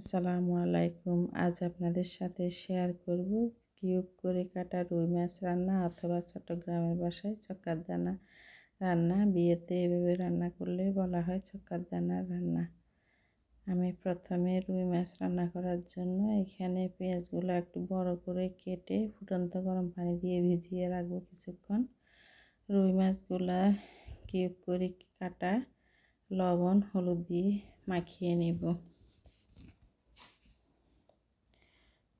আসসালামু আলাইকুম। আজ আপনাদের সাথে শেয়ার করব কিউব করে কাটা রুই মাছ রান্না অথবা চট্টগ্রামের ভাষায় ছক্কার দানা রান্না। বিয়েতে এভাবে রান্না করলে বলা হয় ছক্কার দানা রান্না। আমি প্রথমে রুই মাছ রান্না করার জন্য এখানে পেঁয়াজগুলো একটু বড় করে কেটে ফুটন্ত গরম পানি দিয়ে ভিজিয়ে রাখবো কিছুক্ষণ। রুই মাছগুলা কিউব করে কাটা, লবণ হলুদ দিয়ে মাখিয়ে নেব।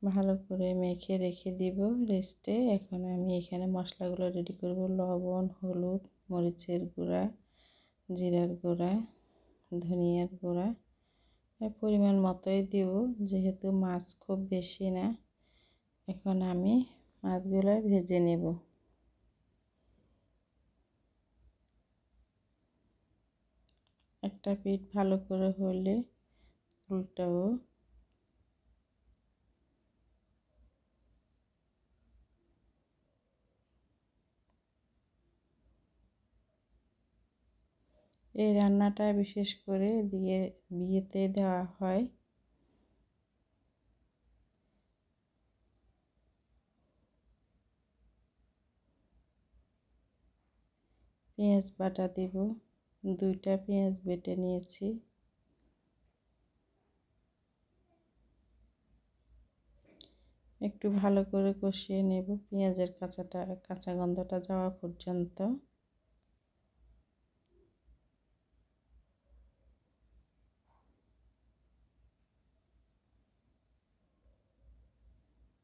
ভালো করে মেখে রেখে দিব রেস্টে। এখন আমি এখানে মশলাগুলো রেডি করব। লবণ, হলুদ, মরিচের গুঁড়া, জিরার গুঁড়া, ধনিয়ার গুঁড়া পরিমাণ মতোই দিব, যেহেতু মাছ খুব বেশি না। এখন আমি মাছগুলো ভেজে নেব। একটা পিঠ ভালো করে হলে উল্টাবো। এই রান্নাটা বিশেষ করে বিয়েতে দেওয়া হয়। পেঁয়াজ বাটা দিব, 2টা পেঁয়াজ বেটে নিয়েছি। একটু ভালো করে কষিয়ে নেব পেঁয়াজের কাঁচা গন্ধটা যাওয়া পর্যন্ত।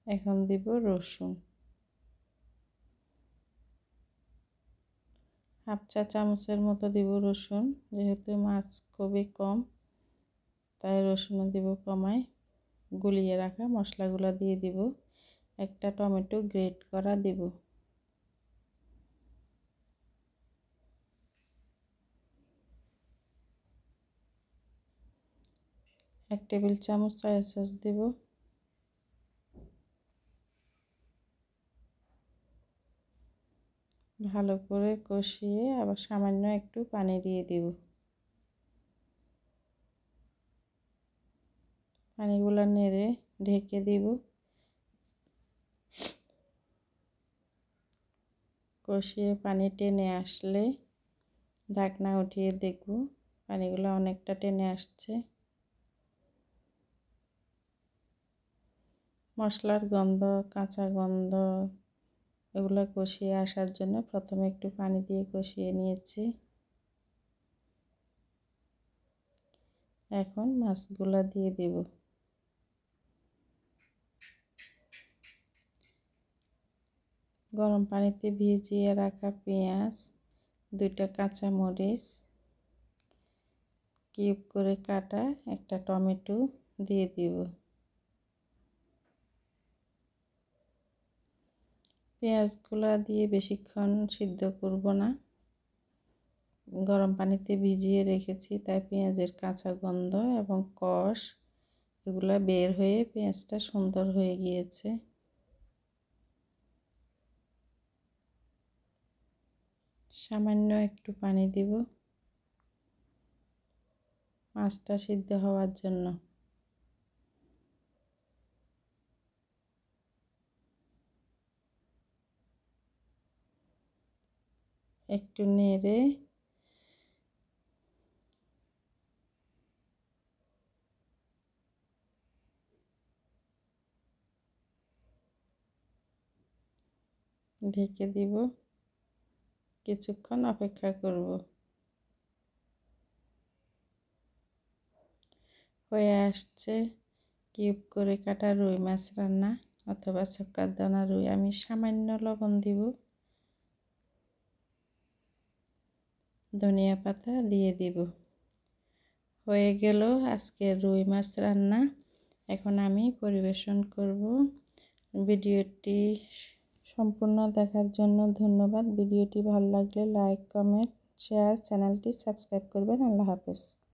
এখন দিব রসুন, 1/2 চা চামচের মতো দিব রসুন। যেহেতু মাছ খুবই কম তাই রসুন দিব কমায়। গুলিয়ে রাখা মশলাগুলো দিয়ে দিব। একটা টমেটো গ্রেট করা দিব। 1 টেবিল চামচ সয়া সস দিব। ভালো করে কষিয়ে আবার সামান্য একটু পানি দিয়ে দিব। পানিগুলো নেড়ে ঢেকে দিব। কষিয়ে পানি টেনে আসলে ঢাকনা উঠিয়ে দেখব পানিগুলো অনেকটা টেনে আসছে। মশলার গন্ধ, কাঁচা গন্ধ এগুলো কষিয়ে আসার জন্য প্রথমে একটু পানি দিয়ে কষিয়ে নিয়েছি। এখন মাছগুলো দিয়ে দেব। গরম পানিতে ভিজিয়ে রাখা পেঁয়াজ, 2টা কাঁচা মরিচ, কিউব করে কাটা একটা টমেটো দিয়ে দিব। পেঁয়াজগুলো দিয়ে বেশিক্ষণ সিদ্ধ করব না। গরম পানিতে ভিজিয়ে রেখেছি তাই পেঁয়াজের কাঁচা গন্ধ এবং কষ এগুলো বের হয়ে পেঁয়াজটা সুন্দর হয়ে গিয়েছে। সামান্য একটু পানি দিব মাছটা সিদ্ধ হওয়ার জন্য। একটু নেড়ে ঢেকে দিব। কিছুক্ষণ অপেক্ষা করব। হয়ে আসছে কিউব করে কাটা রুই মাছ রান্না অথবা ছক্কার দানা রুই। আমি সামান্য লবণ দিব, ধনিয়া পাতা দিয়ে দিব। হয়ে গেল আজকের রুই মাছ রান্না। এখন আমি পরিবেশন করব। ভিডিওটি সম্পূর্ণ দেখার জন্য ধন্যবাদ। ভিডিওটি ভালো লাগলে লাইক, কমেন্ট, শেয়ার, চ্যানেলটি সাবস্ক্রাইব করবেন। আল্লাহ হাফেজ।